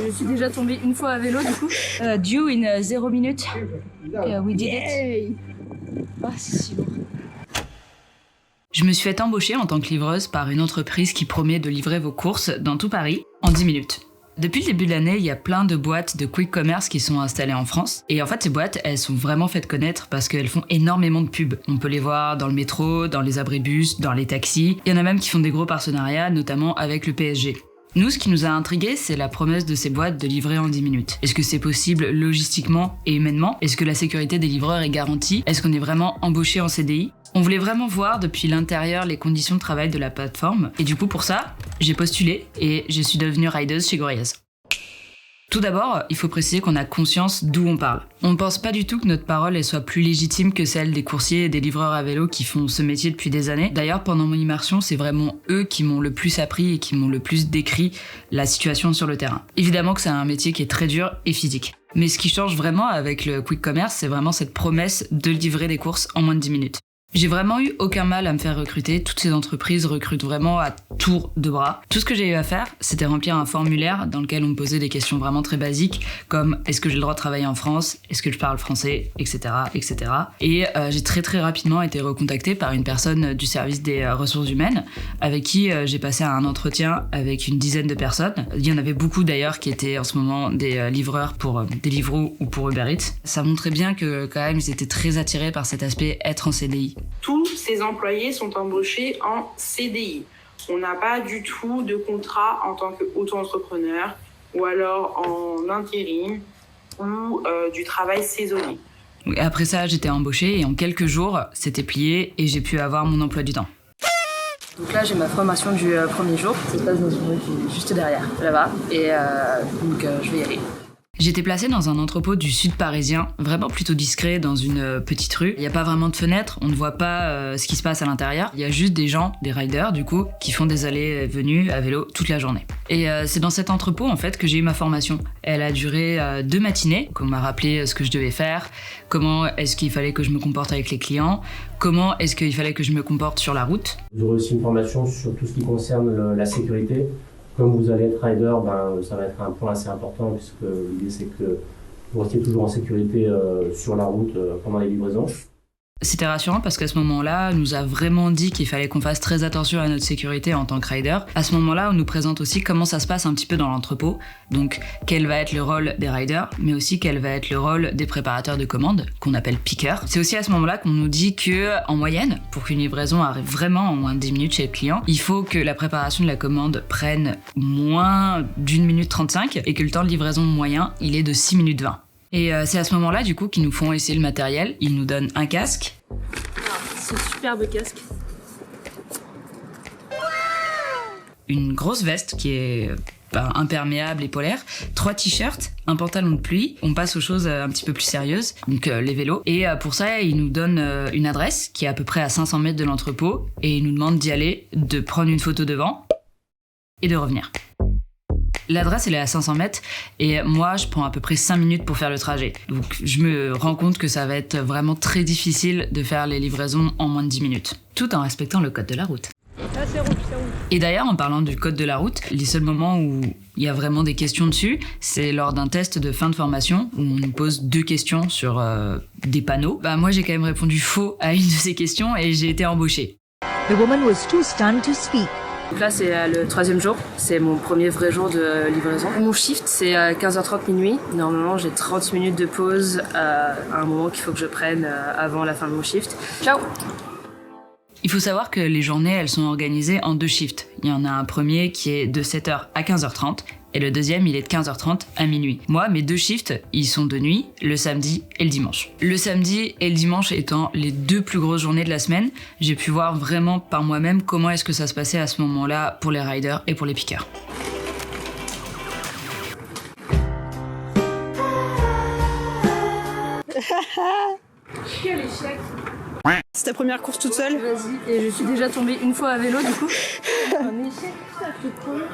Je suis déjà tombée une fois à vélo du coup. Due in 0 minutes. We did it. Ah, c'est si lourd. Je me suis fait embaucher en tant que livreuse par une entreprise qui promet de livrer vos courses dans tout Paris en 10 minutes. Depuis le début de l'année, il y a plein de boîtes de quick commerce qui sont installées en France. Et en fait, ces boîtes, elles sont vraiment faites connaître parce qu'elles font énormément de pubs. On peut les voir dans le métro, dans les abribus, dans les taxis. Il y en a même qui font des gros partenariats, notamment avec le PSG. Nous, ce qui nous a intrigués, c'est la promesse de ces boîtes de livrer en 10 minutes. Est-ce que c'est possible logistiquement et humainement ? Est-ce que la sécurité des livreurs est garantie ? Est-ce qu'on est vraiment embauché en CDI ? On voulait vraiment voir depuis l'intérieur les conditions de travail de la plateforme. Et du coup, pour ça, j'ai postulé et je suis devenue rideuse chez Gorillaz. Tout d'abord, il faut préciser qu'on a conscience d'où on parle. On ne pense pas du tout que notre parole elle soit plus légitime que celle des coursiers et des livreurs à vélo qui font ce métier depuis des années. D'ailleurs, pendant mon immersion, c'est vraiment eux qui m'ont le plus appris et qui m'ont le plus décrit la situation sur le terrain. Évidemment que c'est un métier qui est très dur et physique. Mais ce qui change vraiment avec le quick commerce, c'est vraiment cette promesse de livrer des courses en moins de 10 minutes. J'ai vraiment eu aucun mal à me faire recruter. Toutes ces entreprises recrutent vraiment à tour de bras. Tout ce que j'ai eu à faire, c'était remplir un formulaire dans lequel on me posait des questions vraiment très basiques, comme est-ce que j'ai le droit de travailler en France, est-ce que je parle français, etc., etc. Et j'ai très rapidement été recontactée par une personne du service des ressources humaines, avec qui j'ai passé un entretien avec une dizaine de personnes. Il y en avait beaucoup d'ailleurs qui étaient en ce moment des livreurs pour Deliveroo ou pour Uber Eats. Ça montrait bien que quand même ils étaient très attirés par cet aspect être en CDI. Tous ces employés sont embauchés en CDI. On n'a pas du tout de contrat en tant qu'auto-entrepreneur ou alors en intérim ou du travail saisonnier. Après ça, j'étais embauchée et en quelques jours, c'était plié et j'ai pu avoir mon emploi du temps. Donc là, j'ai ma formation du premier jour. Ça se passe dans une rue qui est juste derrière, là-bas. Et donc, je vais y aller. J'étais placée dans un entrepôt du sud parisien, vraiment plutôt discret, dans une petite rue. Il n'y a pas vraiment de fenêtre, on ne voit pas ce qui se passe à l'intérieur. Il y a juste des gens, des riders du coup, qui font des allées et venues à vélo toute la journée. Et c'est dans cet entrepôt en fait que j'ai eu ma formation. Elle a duré 2 matinées, qu'on m'a rappelé ce que je devais faire, comment est-ce qu'il fallait que je me comporte avec les clients, comment est-ce qu'il fallait que je me comporte sur la route. Vous aurez aussi une formation sur tout ce qui concerne la sécurité. Comme vous allez être rider, ça va être un point assez important puisque l'idée c'est que vous restiez toujours en sécurité sur la route pendant les livraisons. C'était rassurant parce qu'à ce moment-là, on nous a vraiment dit qu'il fallait qu'on fasse très attention à notre sécurité en tant que rider. À ce moment-là, on nous présente aussi comment ça se passe un petit peu dans l'entrepôt. Donc, quel va être le rôle des riders, mais aussi quel va être le rôle des préparateurs de commandes, qu'on appelle pickers. C'est aussi à ce moment-là qu'on nous dit que, en moyenne, pour qu'une livraison arrive vraiment en moins de 10 minutes chez le client, il faut que la préparation de la commande prenne moins d'1 minute 35 et que le temps de livraison moyen, il est de 6 minutes 20. Et c'est à ce moment-là, du coup, qu'ils nous font essayer le matériel. Ils nous donnent un casque. Ce superbe casque. Une grosse veste qui est imperméable et polaire, 3 t-shirts, un pantalon de pluie. On passe aux choses un petit peu plus sérieuses, donc les vélos. Et pour ça, ils nous donnent une adresse qui est à peu près à 500 mètres de l'entrepôt. Et ils nous demandent d'y aller, de prendre une photo devant et de revenir. L'adresse, elle est à 500 mètres et moi, je prends à peu près 5 minutes pour faire le trajet. Donc, je me rends compte que ça va être vraiment très difficile de faire les livraisons en moins de 10 minutes, tout en respectant le code de la route. Ah, c'est rouge, c'est rouge. Et d'ailleurs, en parlant du code de la route, les seuls moments où il y a vraiment des questions dessus, c'est lors d'un test de fin de formation où on nous pose 2 questions sur des panneaux. Moi, j'ai quand même répondu faux à une de ces questions et j'ai été embauchée. The woman was too stunned to speak. Donc là, c'est le 3e jour. C'est mon premier vrai jour de livraison. Mon shift, c'est 15h30 minuit. Normalement, j'ai 30 minutes de pause à un moment qu'il faut que je prenne avant la fin de mon shift. Ciao! Il faut savoir que les journées, elles sont organisées en 2 shifts. Il y en a un premier qui est de 7h à 15h30 et le deuxième, il est de 15h30 à minuit. Moi, mes 2 shifts, ils sont de nuit, le samedi et le dimanche. Le samedi et le dimanche étant les 2 plus grosses journées de la semaine, j'ai pu voir vraiment par moi-même comment est-ce que ça se passait à ce moment-là pour les riders et pour les pickers. Quel échec! C'est ta première course toute seule? Vas-y. Et je suis déjà tombée une fois à vélo du coup. Un échec, putain, je te promets.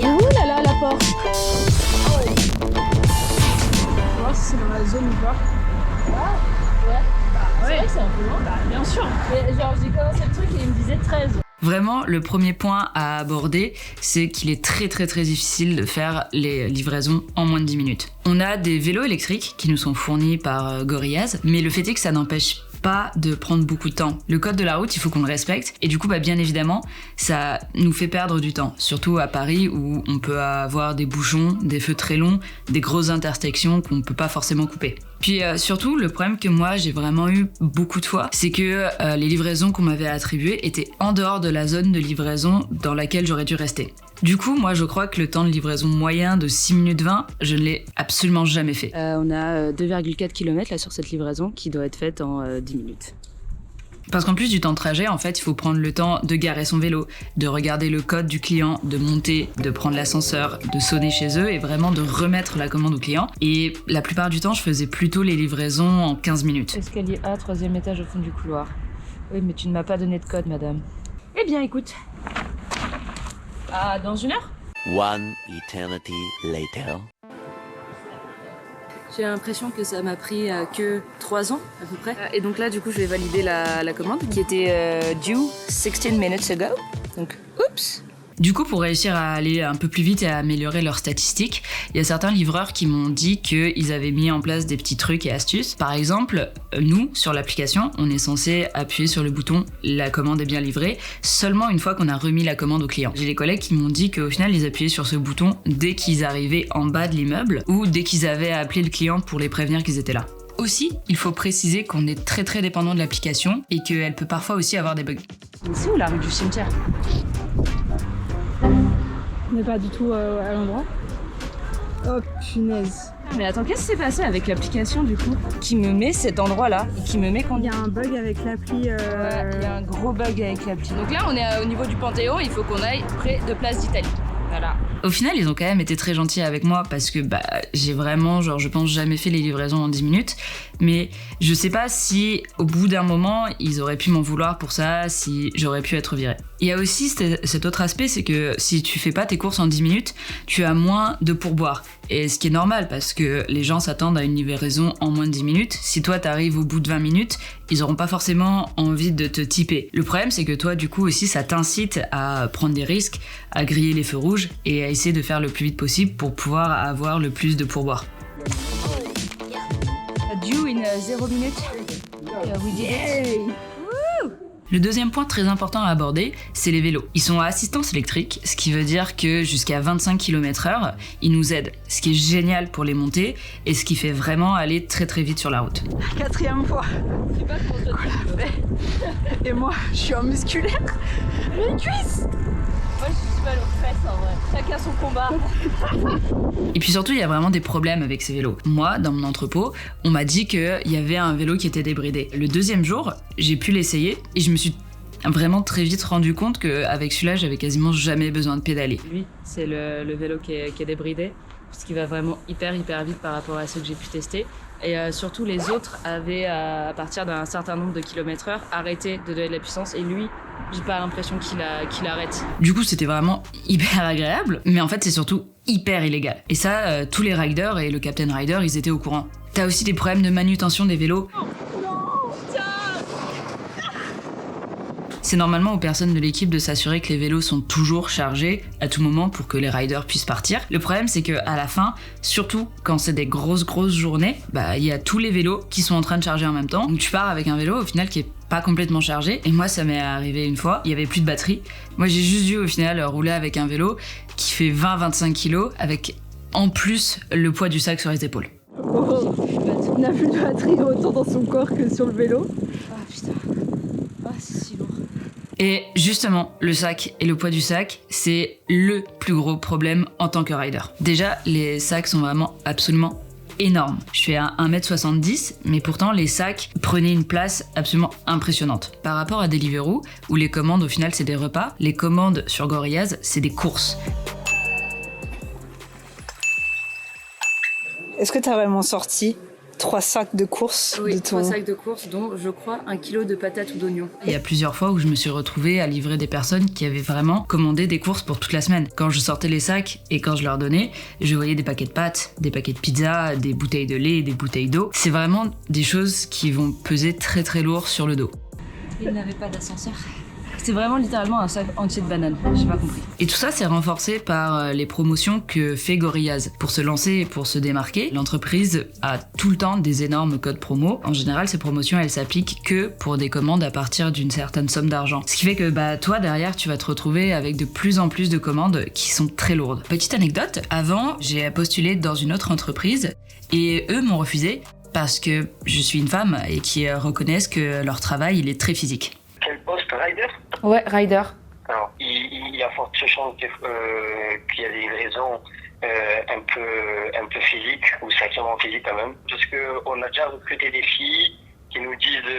Ouh là là, la porte. On va voir si c'est dans la zone ou pas. Ah, ouais. Bah, c'est vrai que c'est un peu loin. Bah, bien sûr. Mais genre, j'ai commencé le truc et il me disait 13. Vraiment, le premier point à aborder, c'est qu'il est très difficile de faire les livraisons en moins de 10 minutes. On a des vélos électriques qui nous sont fournis par Gorillaz, mais le fait est que ça n'empêche pas de prendre beaucoup de temps. Le code de la route, il faut qu'on le respecte, et du coup, bien évidemment, ça nous fait perdre du temps, surtout à Paris où on peut avoir des bouchons, des feux très longs, des grosses intersections qu'on peut pas forcément couper. Puis surtout, le problème que moi j'ai vraiment eu beaucoup de fois, c'est que les livraisons qu'on m'avait attribuées étaient en dehors de la zone de livraison dans laquelle j'aurais dû rester. Du coup, moi je crois que le temps de livraison moyen de 6 minutes 20, je ne l'ai absolument jamais fait. On a 2,4 km là sur cette livraison qui doit être faite en 10 minutes. Parce qu'en plus du temps de trajet, en fait, il faut prendre le temps de garer son vélo, de regarder le code du client, de monter, de prendre l'ascenseur, de sonner chez eux et vraiment de remettre la commande au client. Et la plupart du temps, je faisais plutôt les livraisons en 15 minutes. Escalier A, 3e étage au fond du couloir. Oui, mais tu ne m'as pas donné de code, madame. Eh bien, écoute. Dans 1 heure ? One eternity later. J'ai l'impression que ça m'a pris que 3 ans à peu près. Et donc là, du coup, je vais valider la commande qui était due 16 minutes ago. Donc, oups. Du coup, pour réussir à aller un peu plus vite et à améliorer leurs statistiques, il y a certains livreurs qui m'ont dit qu'ils avaient mis en place des petits trucs et astuces. Par exemple, nous, sur l'application, on est censé appuyer sur le bouton « La commande est bien livrée » seulement une fois qu'on a remis la commande au client. J'ai des collègues qui m'ont dit qu'au final, ils appuyaient sur ce bouton dès qu'ils arrivaient en bas de l'immeuble ou dès qu'ils avaient appelé le client pour les prévenir qu'ils étaient là. Aussi, il faut préciser qu'on est très dépendant de l'application et qu'elle peut parfois aussi avoir des bugs. C'est où la rue du cimetière ? On n'est pas du tout à l'endroit. Oh punaise. Mais attends, qu'est-ce qui s'est passé avec l'application du coup qui me met cet endroit-là et qui me met quand Il y a un bug avec l'appli. Ouais, il y a un gros bug avec l'appli. Donc là, on est au niveau du Panthéon, il faut qu'on aille près de Place d'Italie. Voilà. Au final, ils ont quand même été très gentils avec moi parce que j'ai vraiment, je pense, jamais fait les livraisons en 10 minutes. Mais je sais pas si, au bout d'un moment, ils auraient pu m'en vouloir pour ça, si j'aurais pu être virée. Il y a aussi cet autre aspect, c'est que si tu fais pas tes courses en 10 minutes, tu as moins de pourboire. Et ce qui est normal parce que les gens s'attendent à une livraison en moins de 10 minutes. Si toi t'arrives au bout de 20 minutes, ils auront pas forcément envie de te tiper. Le problème, c'est que toi, du coup, aussi, ça t'incite à prendre des risques, à griller les feux rouges et à essayer de faire le plus vite possible pour pouvoir avoir le plus de pourboire. Due in 0 minutes. We did it. Le deuxième point très important à aborder, c'est les vélos. Ils sont à assistance électrique, ce qui veut dire que jusqu'à 25 km/h, ils nous aident, ce qui est génial pour les montées et ce qui fait vraiment aller très vite sur la route. 4e fois. Je sais pas comment toi tu le fais. Et moi, je suis en musculaire. Mes cuisses. Moi, je suis pas aux fesses en vrai. Chacun son combat. Et puis surtout, il y a vraiment des problèmes avec ces vélos. Moi, dans mon entrepôt, on m'a dit qu'il y avait un vélo qui était débridé. Le deuxième jour, j'ai pu l'essayer et je me suis vraiment très vite rendu compte qu'avec celui-là, j'avais quasiment jamais besoin de pédaler. Lui, c'est le vélo qui est débridé, parce qu'il va vraiment hyper vite par rapport à ceux que j'ai pu tester. Et surtout, les autres avaient, à partir d'un certain nombre de kilomètres/heure, arrêté de donner de la puissance. Et lui, j'ai pas l'impression qu'il arrête. Du coup, c'était vraiment hyper agréable, mais en fait, c'est surtout hyper illégal. Et ça, tous les riders et le Captain Rider, ils étaient au courant. T'as aussi des problèmes de manutention des vélos. C'est normalement aux personnes de l'équipe de s'assurer que les vélos sont toujours chargés à tout moment pour que les riders puissent partir. Le problème, c'est qu'à la fin, surtout quand c'est des grosses journées, il y a tous les vélos qui sont en train de charger en même temps. Donc tu pars avec un vélo au final qui est pas complètement chargé. Et moi, ça m'est arrivé une fois, il y avait plus de batterie. Moi, j'ai juste dû au final rouler avec un vélo qui fait 20-25 kilos avec en plus le poids du sac sur les épaules. Oh, on n'a plus de batterie autant dans son corps que sur le vélo. Ah putain. Ah, c'est si lourd. Et justement, le sac et le poids du sac, c'est le plus gros problème en tant que rider. Déjà, les sacs sont vraiment absolument énormes. Je fais à 1m70, mais pourtant les sacs prenaient une place absolument impressionnante. Par rapport à Deliveroo, où les commandes au final c'est des repas, les commandes sur Gorillaz, c'est des courses. Est-ce que t'as vraiment sorti 3 sacs de courses? Oui, de 3 sacs de courses, dont je crois 1 kilo de patates ou d'oignons. Il y a plusieurs fois où je me suis retrouvée à livrer des personnes qui avaient vraiment commandé des courses pour toute la semaine. Quand je sortais les sacs et quand je leur donnais, je voyais des paquets de pâtes, des paquets de pizza, des bouteilles de lait, des bouteilles d'eau. C'est vraiment des choses qui vont peser très lourd sur le dos. Il n'avait pas d'ascenseur. C'est vraiment littéralement un sac entier de bananes, j'ai pas compris. Et tout ça, c'est renforcé par les promotions que fait Gorillaz. Pour se lancer et pour se démarquer, l'entreprise a tout le temps des énormes codes promo. En général, ces promotions, elles s'appliquent que pour des commandes à partir d'une certaine somme d'argent. Ce qui fait que toi, derrière, tu vas te retrouver avec de plus en plus de commandes qui sont très lourdes. Petite anecdote, avant, j'ai postulé dans une autre entreprise et eux m'ont refusé parce que je suis une femme et qui reconnaissent que leur travail, il est très physique. Quel poste, rider? Ouais, rider. Alors, il y a forte chance qu'il y a des livraisons un peu physiques, ou sacrément physiques quand même. Parce qu'on a déjà recruté des filles qui nous disent,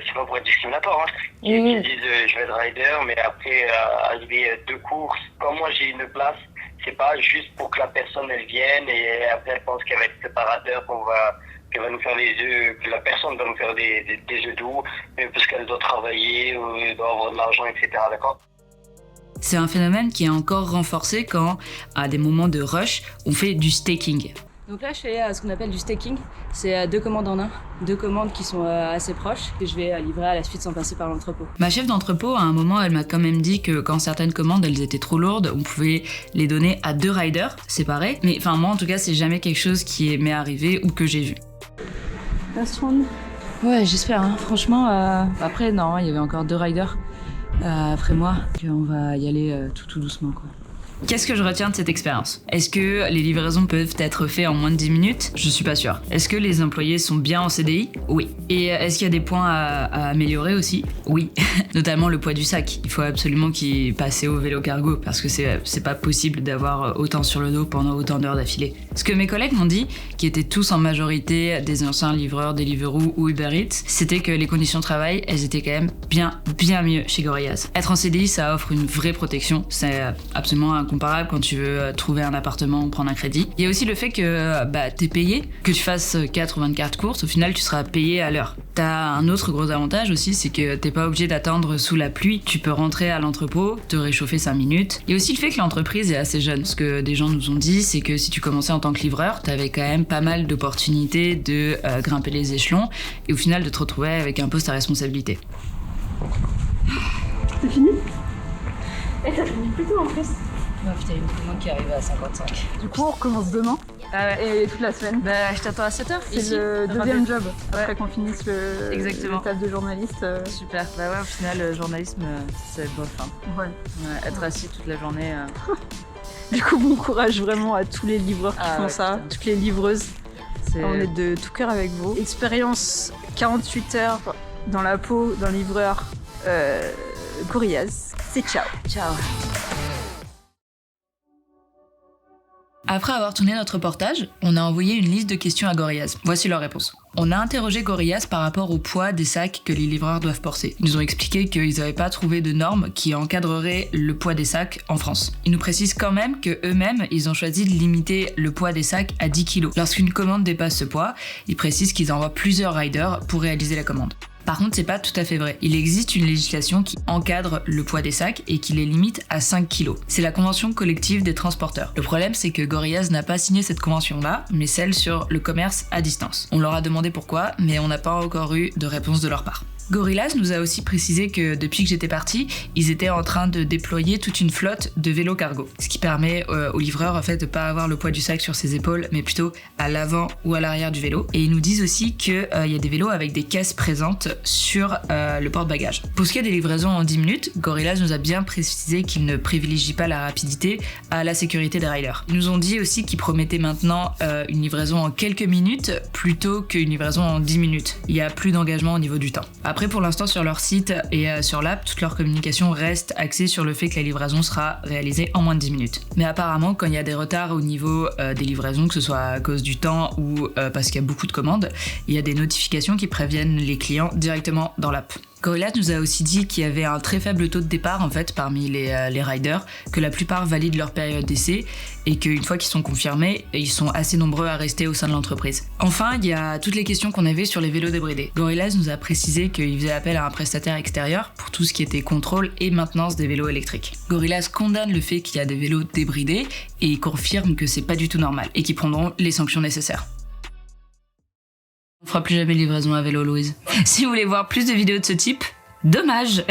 c'est pas pour être discriminatoire, qui disent je vais être rider, mais après arriver 2 courses, comme moi j'ai une place, c'est pas juste pour que la personne elle vienne et après elle pense qu'elle va être séparateur, qu'elle va nous faire des œufs, que la personne va nous faire des œufs doux, parce qu'elle doit travailler, ou elle doit avoir de l'argent, etc. D'accord? C'est un phénomène qui est encore renforcé quand, à des moments de rush, on fait du staking. Donc là, je fais ce qu'on appelle du staking. C'est 2 commandes en 1. 2 commandes qui sont assez proches, que je vais livrer à la suite sans passer par l'entrepôt. Ma chef d'entrepôt, à un moment, elle m'a quand même dit que quand certaines commandes, elles étaient trop lourdes, on pouvait les donner à 2 riders séparés. Mais enfin, moi, en tout cas, c'est jamais quelque chose qui m'est arrivé ou que j'ai vu. Last one. Ouais, j'espère. Hein. Franchement, après, non, il y avait encore 2 riders après moi. On va y aller tout doucement, quoi. Qu'est-ce que je retiens de cette expérience? Est-ce que les livraisons peuvent être faites en moins de 10 minutes? Je suis pas sûre. Est-ce que les employés sont bien en CDI? Oui. Et est-ce qu'il y a des points à améliorer aussi? Oui. Notamment le poids du sac. Il faut absolument qu'il passe au vélo cargo parce que c'est pas possible d'avoir autant sur le dos pendant autant d'heures d'affilée. Ce que mes collègues m'ont dit, qui étaient tous en majorité des anciens livreurs, Deliveroo ou Uber Eats, c'était que les conditions de travail, elles étaient quand même bien mieux chez Gorillaz. Être en CDI, ça offre une vraie protection. C'est absolument incomparable quand tu veux trouver un appartement ou prendre un crédit. Il y a aussi le fait que t'es payé, que tu fasses 4 ou 24 courses, au final tu seras payé à l'heure. T'as un autre gros avantage aussi, c'est que t'es pas obligé d'attendre sous la pluie, tu peux rentrer à l'entrepôt, te réchauffer 5 minutes. Il y a aussi le fait que l'entreprise est assez jeune. Ce que des gens nous ont dit, c'est que si tu commençais en tant que livreur, t'avais quand même pas mal d'opportunités de grimper les échelons et au final de te retrouver avec un poste à responsabilité. C'est fini? Et ça finit plus tôt en plus. Oh putain, il y a une commande qui arrive à 55. Du coup, on recommence demain. Et toute la semaine. Je t'attends à 7h. C'est le deuxième job après qu'on finisse Exactement. le taf de journaliste. Super. Au final, le journalisme, c'est bof. Hein. Ouais. Être assis toute la journée. Du coup, bon courage vraiment à tous les livreurs qui font ça, putain. toutes les livreuses. On est de tout cœur avec vous. Expérience 48 heures dans la peau d'un livreur Gorillaz. C'est ciao. Ciao. Après avoir tourné notre reportage, on a envoyé une liste de questions à Gorillaz. Voici leurs réponses. On a interrogé Gorillaz par rapport au poids des sacs que les livreurs doivent porter. Ils nous ont expliqué qu'ils n'avaient pas trouvé de normes qui encadreraient le poids des sacs en France. Ils nous précisent quand même qu'eux-mêmes, ils ont choisi de limiter le poids des sacs à 10 kg. Lorsqu'une commande dépasse ce poids, ils précisent qu'ils envoient plusieurs riders pour réaliser la commande. Par contre, c'est pas tout à fait vrai. Il existe une législation qui encadre le poids des sacs et qui les limite à 5 kg. C'est la convention collective des transporteurs. Le problème, c'est que Gorillaz n'a pas signé cette convention-là, mais celle sur le commerce à distance. On leur a demandé pourquoi, mais on n'a pas encore eu de réponse de leur part. Gorillaz nous a aussi précisé que depuis que j'étais partie, ils étaient en train de déployer toute une flotte de vélos cargo. Ce qui permet aux livreurs en fait de pas avoir le poids du sac sur ses épaules, mais plutôt à l'avant ou à l'arrière du vélo. Et ils nous disent aussi qu'il y a des vélos avec des caisses présentes sur le porte-bagages. Pour ce qui est des livraisons en 10 minutes, Gorillaz nous a bien précisé qu'ils ne privilégient pas la rapidité à la sécurité des riders. Ils nous ont dit aussi qu'ils promettaient maintenant une livraison en quelques minutes plutôt qu'une livraison en 10 minutes. Il n'y a plus d'engagement au niveau du temps. Après, pour l'instant, sur leur site et sur l'app, toute leur communication reste axée sur le fait que la livraison sera réalisée en moins de 10 minutes. Mais apparemment, quand il y a des retards au niveau des livraisons, que ce soit à cause du temps ou parce qu'il y a beaucoup de commandes, il y a des notifications qui préviennent les clients directement dans l'app. Gorillaz nous a aussi dit qu'il y avait un très faible taux de départ en fait parmi les riders, que la plupart valident leur période d'essai et qu'une fois qu'ils sont confirmés, ils sont assez nombreux à rester au sein de l'entreprise. Enfin, il y a toutes les questions qu'on avait sur les vélos débridés. Gorillaz nous a précisé qu'il faisait appel à un prestataire extérieur pour tout ce qui était contrôle et maintenance des vélos électriques. Gorillaz condamne le fait qu'il y a des vélos débridés et il confirme que c'est pas du tout normal et qu'ils prendront les sanctions nécessaires. On fera plus jamais de livraison à vélo, Louise. Si vous voulez voir plus de vidéos de ce type, Dommage.